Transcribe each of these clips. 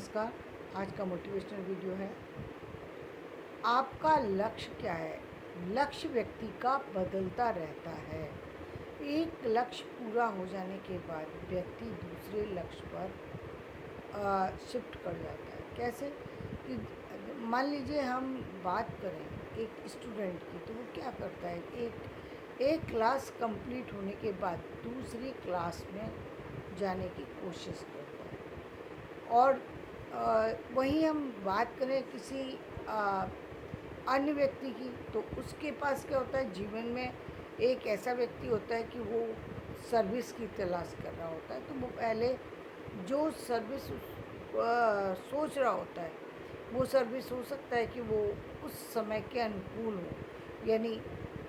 नमस्कार। आज का मोटिवेशनल वीडियो है, आपका लक्ष्य क्या है? लक्ष्य व्यक्ति का बदलता रहता है। एक लक्ष्य पूरा हो जाने के बाद व्यक्ति दूसरे लक्ष्य पर शिफ्ट कर जाता है। कैसे कि मान लीजिए हम बात करें एक स्टूडेंट की, तो वो क्या करता है, एक क्लास कंप्लीट होने के बाद दूसरी क्लास में जाने की कोशिश करता है। और वहीं हम बात करें किसी अ, अन्य व्यक्ति की, तो उसके पास क्या होता है, जीवन में एक ऐसा व्यक्ति होता है कि वो सर्विस की तलाश कर रहा होता है। तो वो पहले जो सर्विस सोच रहा होता है, वो सर्विस हो सकता है कि वो उस समय के अनुकूल हो। यानी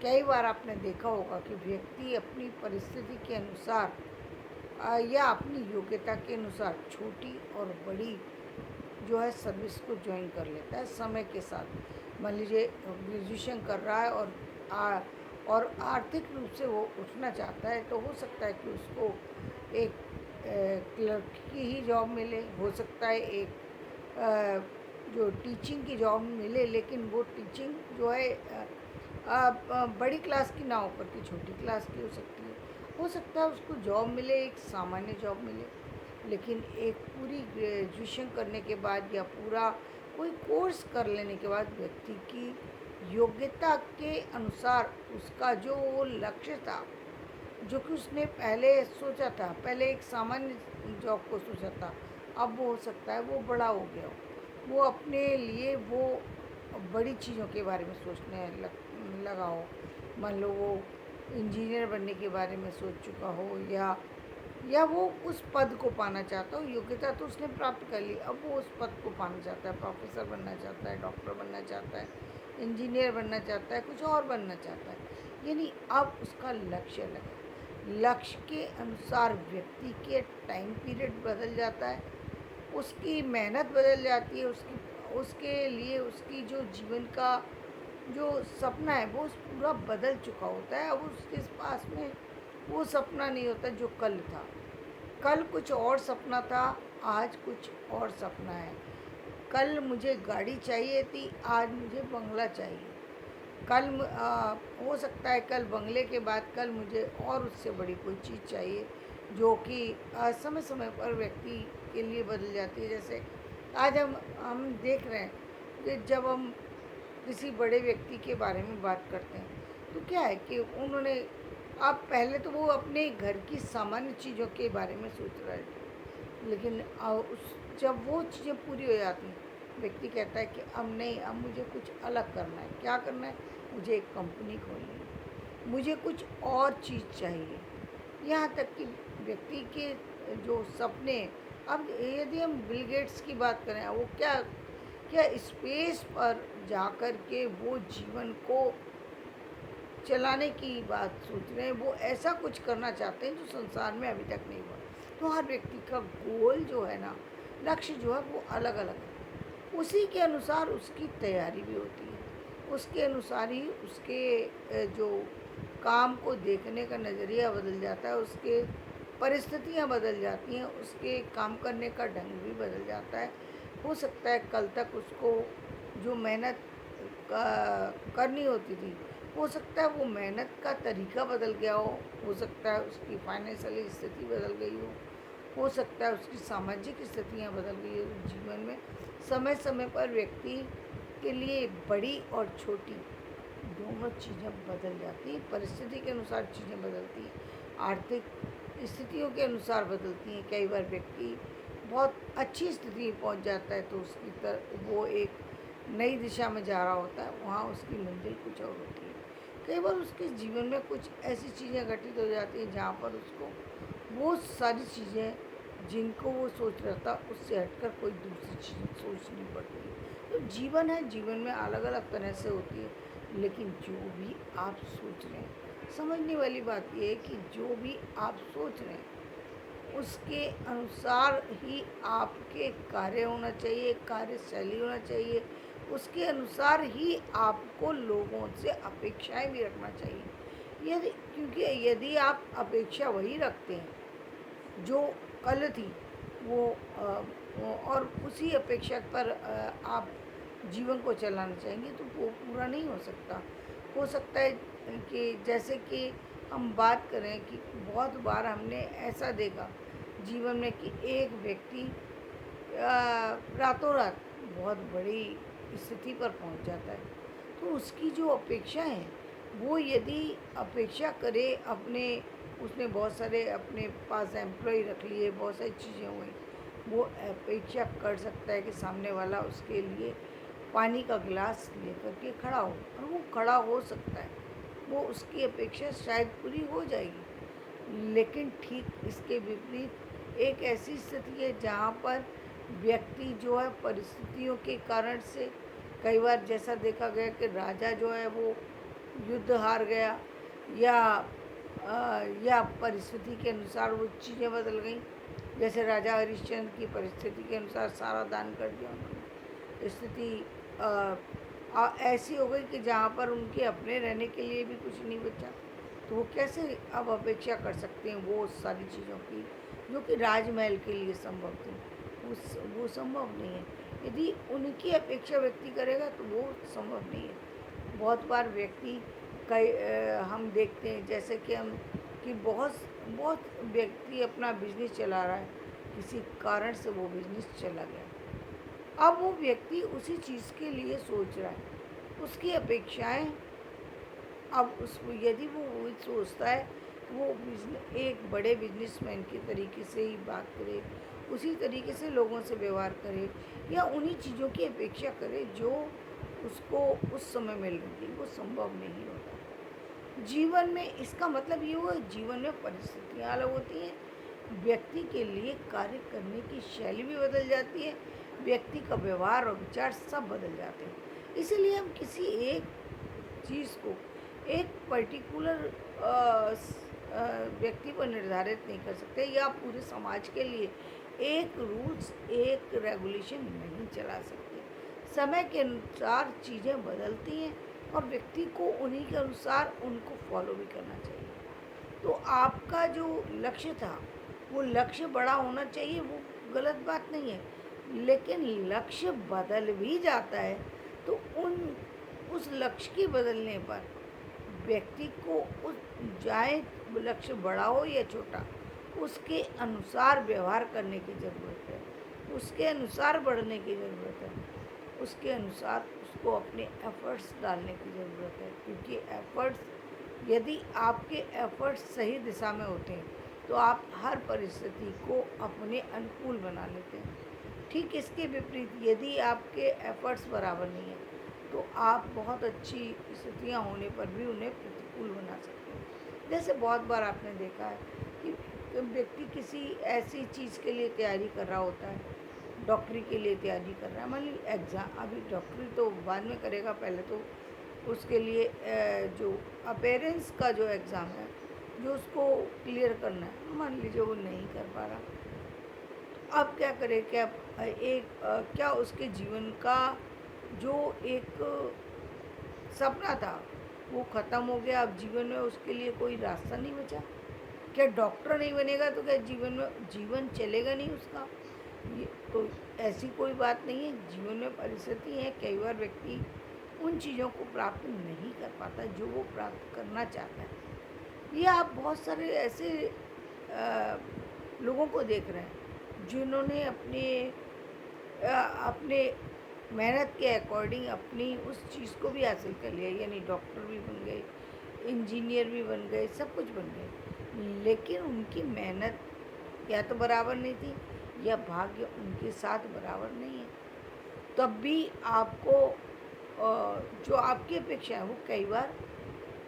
कई बार आपने देखा होगा कि व्यक्ति अपनी परिस्थिति के अनुसार या अपनी योग्यता के अनुसार छोटी और बड़ी जो है सर्विस को ज्वाइन कर लेता है समय के साथ। मान लीजिए ग्रेजुएशन कर रहा है और आर्थिक रूप से वो उठना चाहता है, तो हो सकता है कि उसको एक क्लर्क की ही जॉब मिले, हो सकता है एक जो टीचिंग की जॉब मिले, लेकिन वो टीचिंग जो है बड़ी क्लास की ना होकर के छोटी क्लास की हो सकती है। हो सकता है उसको जॉब मिले, एक सामान्य जॉब मिले, लेकिन एक पूरी ग्रेजुएशन करने के बाद या पूरा कोई कोर्स कर लेने के बाद व्यक्ति की योग्यता के अनुसार उसका जो वो लक्ष्य था, जो कि उसने पहले सोचा था, पहले एक सामान्य जॉब को सोचा था, अब वो हो सकता है वो बड़ा हो गया हो, वो अपने लिए वो बड़ी चीज़ों के बारे में सोचने लगा हो। मान लो वो इंजीनियर बनने के बारे में सोच चुका हो, या वो उस पद को पाना चाहता हो। योग्यता तो उसने प्राप्त कर ली, अब वो उस पद को पाना चाहता है, प्रोफेसर बनना चाहता है, डॉक्टर बनना चाहता है, इंजीनियर बनना चाहता है, कुछ और बनना चाहता है। यानी अब उसका लक्ष्य अलग है। लक्ष्य के अनुसार व्यक्ति के टाइम पीरियड बदल जाता है, उसकी मेहनत बदल जाती है, उसके लिए उसकी जो जीवन का जो सपना है वो पूरा बदल चुका होता है। अब उसके पास में वो सपना नहीं होता जो कल था। कल कुछ और सपना था, आज कुछ और सपना है। कल मुझे गाड़ी चाहिए थी, आज मुझे बंगला चाहिए। हो सकता है कल बंगले के बाद कल मुझे और उससे बड़ी कोई चीज़ चाहिए, जो कि समय समय पर व्यक्ति के लिए बदल जाती है। जैसे आज हम देख रहे हैं कि जब हम किसी बड़े व्यक्ति के बारे में बात करते हैं, तो क्या है कि उन्होंने, आप पहले तो वो अपने घर की सामान्य चीज़ों के बारे में सोच रहे थे, लेकिन जब वो चीज़ें पूरी हो जाती हैं, व्यक्ति कहता है कि अब नहीं, अब मुझे कुछ अलग करना है। क्या करना है? मुझे एक कंपनी खोलनी है, मुझे कुछ और चीज़ चाहिए। यहाँ तक कि व्यक्ति के जो सपने, अब यदि हम बिल गेट्स की बात करें, वो क्या क्या स्पेस पर जाकर के वो जीवन को चलाने की बात सोच रहे हैं, वो ऐसा कुछ करना चाहते हैं जो संसार में अभी तक नहीं हुआ। तो हर व्यक्ति का गोल जो है ना, लक्ष्य जो है वो अलग अलग है। उसी के अनुसार उसकी तैयारी भी होती है, उसके अनुसार ही उसके जो काम को देखने का नज़रिया बदल जाता है, उसके परिस्थितियाँ बदल जाती हैं, उसके काम करने का ढंग भी बदल जाता है। हो सकता है कल तक उसको जो मेहनत करनी होती थी, हो सकता है वो मेहनत का तरीका बदल गया हो सकता है उसकी फाइनेंशियल स्थिति बदल गई हो सकता है उसकी सामाजिक स्थितियाँ बदल गई हो। जीवन में समय समय पर व्यक्ति के लिए बड़ी और छोटी दोनों चीज़ें बदल जाती हैं, परिस्थिति के अनुसार चीज़ें बदलती हैं, आर्थिक स्थितियों के अनुसार बदलती हैं। कई बार व्यक्ति बहुत अच्छी स्थिति में पहुंच जाता है, तो वो एक नई दिशा में जा रहा होता है, वहाँ उसकी मंजिल कुछ और होती है। कई बार उसके जीवन में कुछ ऐसी चीज़ें घटित हो जाती हैं जहाँ पर उसको वो सारी चीज़ें जिनको वो सोच रहा था उससे हटकर कोई दूसरी चीज़ सोचनी पड़ती है। तो जीवन है, जीवन में अलग अलग तरह से होती है, लेकिन जो भी आप सोच रहे हैं, समझने वाली बात यह है कि जो भी आप सोच रहे हैं उसके अनुसार ही आपके कार्य होना चाहिए, कार्यशैली होना चाहिए, उसके अनुसार ही आपको लोगों से अपेक्षाएं भी रखना चाहिए। क्योंकि यदि आप अपेक्षा वही रखते हैं जो कल थी, वो और उसी अपेक्षा पर आप जीवन को चलाना चाहेंगे तो वो पूरा नहीं हो सकता। हो सकता है कि जैसे कि हम बात करें कि बहुत बार हमने ऐसा देखा जीवन में कि एक व्यक्ति रातों रात बहुत बड़ी स्थिति पर पहुंच जाता है। तो उसकी जो अपेक्षा है वो यदि अपेक्षा करे अपने, उसने बहुत सारे अपने पास एम्प्लॉय रख लिए, बहुत सारी चीज़ें हुई, वो अपेक्षा कर सकता है कि सामने वाला उसके लिए पानी का गिलास लेकर के खड़ा हो, और वो खड़ा हो सकता है, वो उसकी अपेक्षा शायद पूरी हो जाएगी। लेकिन ठीक इसके विपरीत एक ऐसी स्थिति है जहाँ पर व्यक्ति जो है परिस्थितियों के कारण से, कई बार जैसा देखा गया कि राजा जो है वो युद्ध हार गया, या या परिस्थिति के अनुसार वो चीज़ें बदल गई। जैसे राजा हरिश्चंद्र की परिस्थिति के अनुसार सारा दान कर दिया उन्होंने। स्थिति ऐसी हो गई कि जहाँ पर उनके अपने रहने के लिए भी कुछ नहीं बचा। तो वो कैसे अब अपेक्षा कर सकते हैं वो सारी चीज़ों की जो कि राजमहल के लिए संभव थी। वो संभव नहीं है। यदि उनकी अपेक्षा व्यक्ति करेगा तो वो संभव नहीं है। बहुत बार व्यक्ति कई हम देखते हैं जैसे कि हम कि बहुत बहुत व्यक्ति अपना बिजनेस चला रहा है, किसी कारण से वो बिजनेस चला गया। अब वो व्यक्ति उसी चीज़ के लिए सोच रहा है, उसकी अपेक्षाएं, अब उस यदि वो वही सोचता है कि वो एक बड़े बिजनेसमैन के तरीके से ही बात करे, उसी तरीके से लोगों से व्यवहार करे, या उन्हीं चीज़ों की अपेक्षा करे जो उसको उस समय मिल रही थी, वो संभव नहीं होता। जीवन में इसका मतलब ये हुआ, जीवन में परिस्थितियाँ अलग होती हैं, व्यक्ति के लिए कार्य करने की शैली भी बदल जाती है, व्यक्ति का व्यवहार और विचार सब बदल जाते हैं। इसीलिए हम किसी एक चीज़ को एक पर्टिकुलर व्यक्ति पर निर्धारित नहीं कर सकते, या पूरे समाज के लिए एक रूल्स एक रेगुलेशन नहीं चला सकते। समय के अनुसार चीज़ें बदलती हैं और व्यक्ति को उन्हीं के अनुसार उनको फॉलो भी करना चाहिए। तो आपका जो लक्ष्य था वो लक्ष्य बड़ा होना चाहिए, वो गलत बात नहीं है। लेकिन लक्ष्य बदल भी जाता है तो उस लक्ष्य के बदलने पर व्यक्ति को उस चाहे लक्ष्य बड़ा हो या छोटा, उसके अनुसार व्यवहार करने की ज़रूरत है, उसके अनुसार बढ़ने की ज़रूरत है, उसके अनुसार उसको अपने एफ़र्ट्स डालने की ज़रूरत है। क्योंकि एफ़र्ट्स, यदि आपके एफ़र्ट्स सही दिशा में होते हैं तो आप हर परिस्थिति को अपने अनुकूल बना लेते हैं। ठीक इसके विपरीत यदि आपके एफ़र्ट्स बराबर नहीं हैं तो आप बहुत अच्छी स्थितियाँ होने पर भी उन्हें प्रतिकूल बना सकते हैं। जैसे बहुत बार आपने देखा है कि व्यक्ति किसी ऐसी चीज़ के लिए तैयारी कर रहा होता है, डॉक्टरी के लिए तैयारी कर रहा है, मान लीजिए एग्ज़ाम, अभी डॉक्टरी तो बाद में करेगा, पहले तो उसके लिए जो अपीयरेंस का जो एग्ज़ाम है जो उसको क्लियर करना है, मान लीजिए वो नहीं कर पा रहा, तो अब क्या करे, क्या क्या उसके जीवन का जो एक सपना था वो ख़त्म हो गया, अब जीवन में उसके लिए कोई रास्ता नहीं बचा? क्या डॉक्टर नहीं बनेगा तो क्या जीवन चलेगा नहीं उसका? ये तो ऐसी कोई बात नहीं है। जीवन में परिस्थिति है, कई बार व्यक्ति उन चीज़ों को प्राप्त नहीं कर पाता जो वो प्राप्त करना चाहता है। ये आप बहुत सारे ऐसे लोगों को देख रहे हैं जिन्होंने अपने मेहनत के अकॉर्डिंग अपनी उस चीज़ को भी हासिल कर लिया, यानी डॉक्टर भी बन गए, इंजीनियर भी बन गए, सब कुछ बन गए, लेकिन उनकी मेहनत या तो बराबर नहीं थी या भाग्य उनके साथ बराबर नहीं है। तब भी आपको जो आपकी अपेक्षा है वो कई बार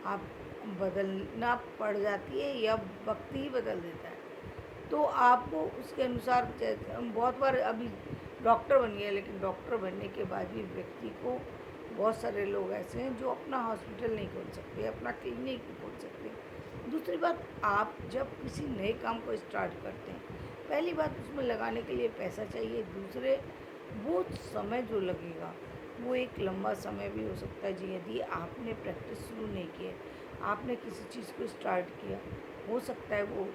आप बदलना पड़ जाती है या वक्त ही बदल देता है। तो आपको उसके अनुसार बहुत बार अभी डॉक्टर बन गया, लेकिन डॉक्टर बनने के बाद भी व्यक्ति को, बहुत सारे लोग ऐसे हैं जो अपना हॉस्पिटल नहीं खोल सकते, अपना क्लिनिक नहीं खोल सकते। दूसरी बात, आप जब किसी नए काम को स्टार्ट करते हैं, पहली बात उसमें लगाने के लिए पैसा चाहिए, दूसरे वो समय जो लगेगा वो एक लंबा समय भी हो सकता है जी। यदि आपने प्रैक्टिस शुरू नहीं की है, आपने किसी चीज़ को स्टार्ट किया, हो सकता है वो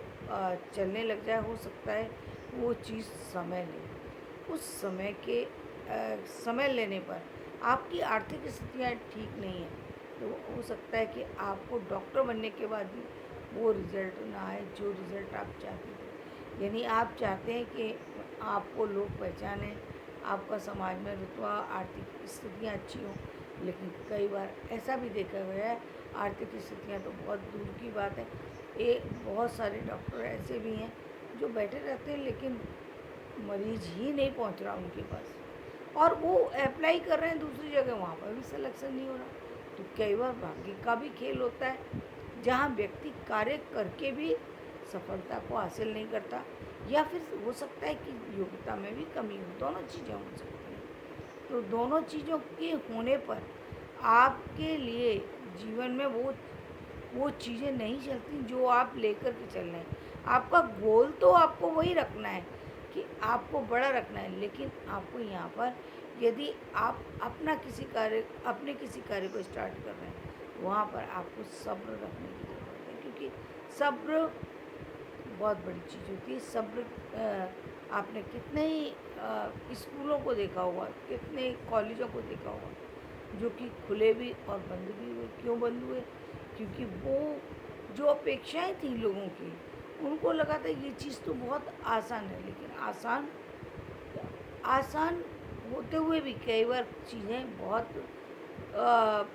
चलने लग जाए, हो सकता है वो चीज़ समय ले। उस समय के समय लेने पर आपकी आर्थिक स्थितियाँ ठीक नहीं हैं, तो हो सकता है कि आपको डॉक्टर बनने के बाद भी वो रिज़ल्ट ना आए जो रिज़ल्ट आप चाहते थे। यानी आप चाहते हैं कि आपको लोग पहचानें, आपका समाज में रुतबा, आर्थिक स्थितियाँ अच्छी हों, लेकिन कई बार ऐसा भी देखा गया है, आर्थिक स्थितियाँ तो बहुत दूर की बात है। बहुत सारे डॉक्टर ऐसे भी हैं जो बैठे रहते हैं, लेकिन मरीज़ ही नहीं पहुंच रहा उनके पास, और वो अप्लाई कर रहे हैं दूसरी जगह, वहाँ पर भी सिलेक्शन नहीं हो रहा। तो कई बार भाग्य का भी खेल होता है, जहाँ व्यक्ति कार्य करके भी सफलता को हासिल नहीं करता, या फिर हो सकता है कि योग्यता में भी कमी हो, दोनों चीज़ें हो सकती हैं। तो दोनों चीज़ों के होने पर आपके लिए जीवन में वो चीज़ें नहीं चलती जो आप लेकर के चल रहे हैं। आपका गोल तो आपको वही रखना है कि आपको बड़ा रखना है, लेकिन आपको यहाँ पर यदि आप अपने किसी कार्य को स्टार्ट कर रहे हैं, वहाँ पर आपको सब्र रखने की ज़रूरत है, क्योंकि सब्र बहुत बड़ी चीज़ होती है। सब्र आपने कितने ही स्कूलों को देखा होगा, कितने कॉलेजों को देखा होगा जो कि खुले भी और बंद भी हुए। क्यों बंद हुए? क्योंकि वो जो अपेक्षाएं थी लोगों की, उनको लगा था ये चीज़ तो बहुत आसान है, लेकिन आसान आसान होते हुए भी कई बार चीज़ें बहुत अ,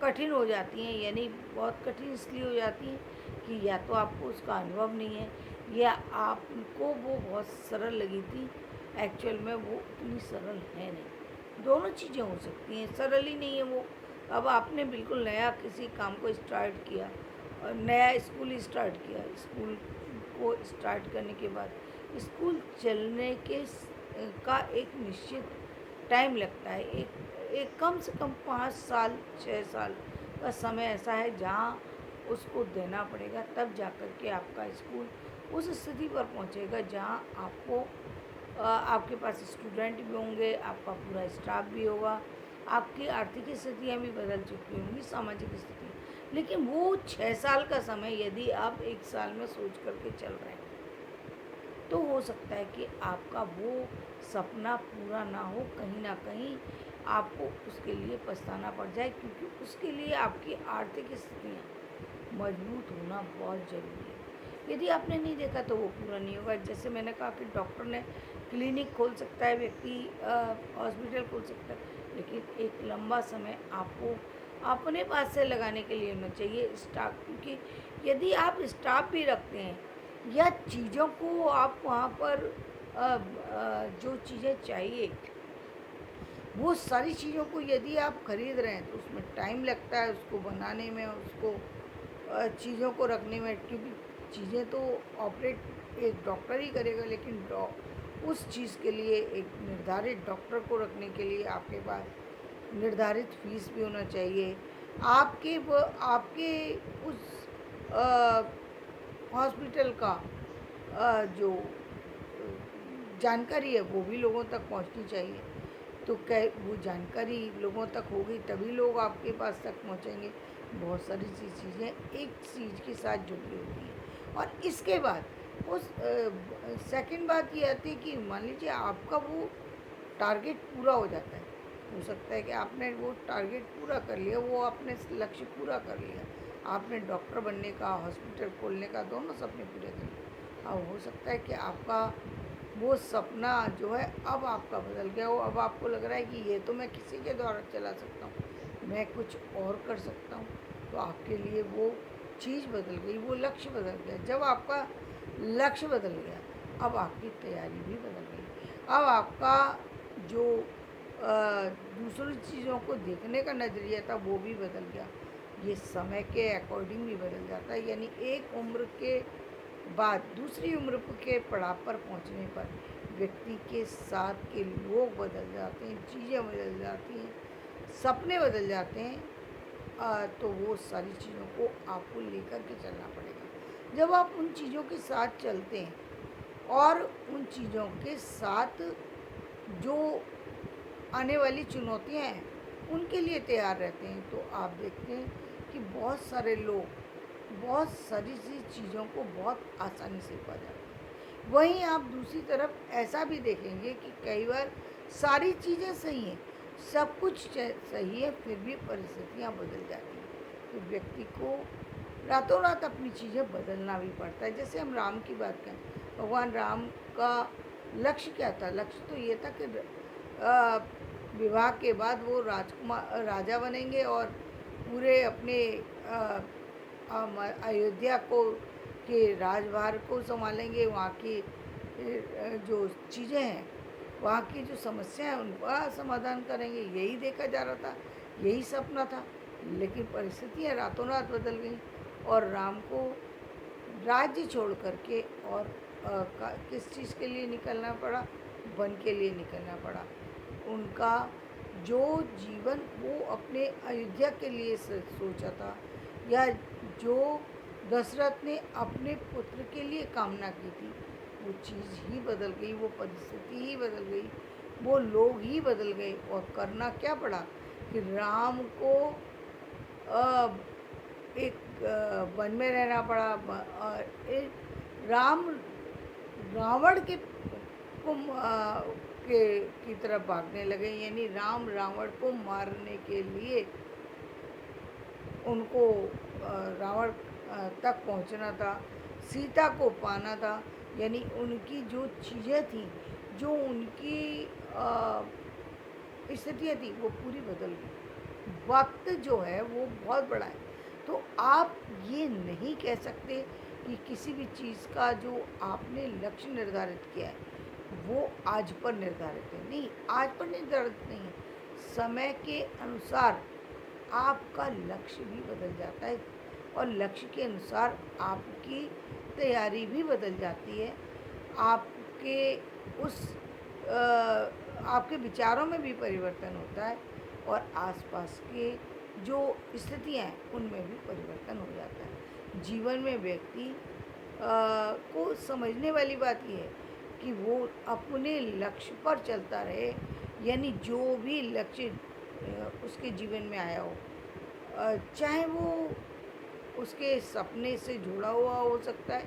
कठिन हो जाती हैं। यानी बहुत कठिन इसलिए हो जाती हैं कि या तो आपको उसका अनुभव नहीं है, या आपको वो बहुत सरल लगी थी, एक्चुअल में वो उतनी सरल है नहीं। दोनों चीज़ें हो सकती हैं, सरल ही नहीं है वो। अब आपने बिल्कुल नया किसी काम को स्टार्ट किया, और नया स्कूल स्टार्ट किया, स्कूल को स्टार्ट करने के बाद स्कूल चलने का एक निश्चित टाइम लगता है। एक कम से कम 5 साल 6 साल का समय ऐसा है जहाँ उसको देना पड़ेगा, तब जाकर के आपका स्कूल उस स्थिति पर पहुँचेगा जहाँ आपके पास स्टूडेंट भी होंगे, आपका पूरा स्टाफ भी होगा, आपकी आर्थिक स्थितियाँ भी बदल चुकी होंगी, सामाजिक स्थिति। लेकिन वो 6 साल का समय यदि आप 1 साल में सोच करके चल रहे हैं, तो हो सकता है कि आपका वो सपना पूरा ना हो, कहीं ना कहीं आपको उसके लिए पछताना पड़ जाए, क्योंकि उसके लिए आपकी आर्थिक स्थितियाँ मजबूत होना बहुत ज़रूरी है। यदि आपने नहीं देखा तो वो पूरा नहीं होगा। जैसे मैंने कहा कि डॉक्टर ने क्लिनिक खोल सकता है, व्यक्ति हॉस्पिटल खोल सकता है, लेकिन एक लंबा समय आपको अपने पास से लगाने के लिए होना चाहिए स्टाफ, क्योंकि यदि आप स्टाफ भी रखते हैं या चीज़ों को आप वहाँ पर जो चीज़ें चाहिए वो सारी चीज़ों को यदि आप खरीद रहे हैं, तो उसमें टाइम लगता है, उसको बनाने में, उसको चीज़ों को रखने में, क्योंकि चीज़ें तो ऑपरेट एक डॉक्टर ही करेगा, लेकिन उस चीज़ के लिए एक निर्धारित डॉक्टर को रखने के लिए आपके पास निर्धारित फीस भी होना चाहिए। आपके उस हॉस्पिटल का जो जानकारी है वो भी लोगों तक पहुंचनी चाहिए। तो कै वो जानकारी लोगों तक होगी तभी लोग आपके पास तक पहुंचेंगे। बहुत सारी चीज़ें एक चीज़ के साथ जुड़ी होती हैं। और इसके बाद उस सेकंड बात ये आती है कि मान लीजिए आपका वो टारगेट पूरा हो जाता है। हो सकता है कि आपने वो टारगेट पूरा कर लिया, वो आपने लक्ष्य पूरा कर लिया, आपने डॉक्टर बनने का, हॉस्पिटल खोलने का, दोनों सपने पूरे कर लिए। अब हो सकता है कि आपका वो सपना जो है अब आपका बदल गया हो। अब आपको लग रहा है कि ये तो मैं किसी के द्वारा चला सकता हूँ, मैं कुछ और कर सकता हूँ। तो आपके लिए वो चीज़ बदल गई, वो लक्ष्य बदल गया। जब आपका लक्ष्य बदल गया, अब आपकी तैयारी भी बदल गई। अब आपका जो दूसरी चीज़ों को देखने का नज़रिया था वो भी बदल गया। ये समय के अकॉर्डिंग भी बदल जाता है। यानी एक उम्र के बाद दूसरी उम्र के पड़ाव पर पहुंचने पर व्यक्ति के साथ के लोग बदल जाते हैं, चीज़ें बदल जाती हैं, सपने बदल जाते हैं। तो वो सारी चीज़ों को आपको लेकर के चलना पड़ेगा। जब आप उन चीज़ों के साथ चलते हैं और उन चीज़ों के साथ जो आने वाली चुनौतियां हैं उनके लिए तैयार रहते हैं, तो आप देखते हैं कि बहुत सारे लोग बहुत सारी सी चीज़ों को बहुत आसानी से पा जाते हैं। वहीं आप दूसरी तरफ ऐसा भी देखेंगे कि कई बार सारी चीज़ें सही हैं, सब कुछ सही है, फिर भी परिस्थितियाँ बदल जाती हैं, तो व्यक्ति को रातों रात अपनी चीज़ें बदलना भी पड़ता है। जैसे हम राम की बात करें, भगवान राम का लक्ष्य क्या था? लक्ष्य तो ये था कि अ, विवाह के बाद वो राजकुमार राजा बनेंगे और पूरे अपने अ, अयोध्या को के राजभार को संभालेंगे, वहाँ की जो चीज़ें हैं, वहाँ की जो समस्या है उनका समाधान करेंगे, यही देखा जा रहा था, यही सपना था। लेकिन परिस्थितियाँ रातों रात बदल गई और राम को राज्य छोड़ करके और किस चीज़ के लिए निकलना पड़ा? वन के लिए निकलना पड़ा। उनका जो जीवन वो अपने अयोध्या के लिए सोचा था, या जो दशरथ ने अपने पुत्र के लिए कामना की थी, वो चीज़ ही बदल गई, वो परिस्थिति ही बदल गई, वो लोग ही बदल गए और करना क्या पड़ा कि राम को अ, एक वन में रहना पड़ा। राम रावण के की तरफ भागने लगे, यानी राम रावण को मारने के लिए उनको रावण तक पहुंचना था, सीता को पाना था, यानी उनकी जो चीज़ें थी, जो उनकी स्थितियाँ थी, वो पूरी बदल गई। वक्त जो है वो बहुत बड़ा है, तो आप ये नहीं कह सकते कि किसी भी चीज़ का जो आपने लक्ष्य निर्धारित किया है वो आज पर निर्धारित है। नहीं, आज पर निर्धारित नहीं है, समय के अनुसार आपका लक्ष्य भी बदल जाता है और लक्ष्य के अनुसार आपकी तैयारी भी बदल जाती है। आपके उस आपके विचारों में भी परिवर्तन होता है और आसपास के जो स्थितियाँ हैं उनमें भी परिवर्तन हो जाता है। जीवन में व्यक्ति को समझने वाली बात ये है कि वो अपने लक्ष्य पर चलता रहे, यानी जो भी लक्ष्य उसके जीवन में आया हो, चाहे वो उसके सपने से जुड़ा हुआ हो सकता है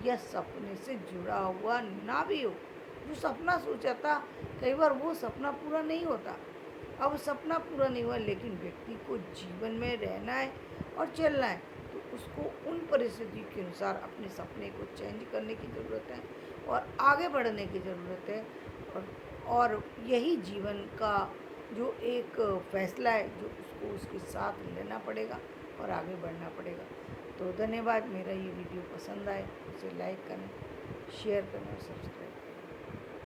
या सपने से जुड़ा हुआ ना भी हो। जो सपना सोचा था, कई बार वो सपना पूरा नहीं होता। अब सपना पूरा नहीं हुआ, लेकिन व्यक्ति को जीवन में रहना है और चलना है, तो उसको उन परिस्थितियों के अनुसार अपने सपने को चेंज करने की ज़रूरत है और आगे बढ़ने की ज़रूरत है। और यही जीवन का जो एक फैसला है, जो उसको उसके साथ लेना पड़ेगा और आगे बढ़ना पड़ेगा। तो धन्यवाद। मेरा ये वीडियो पसंद आए उसे लाइक करें, शेयर करें और सब्सक्राइब करें।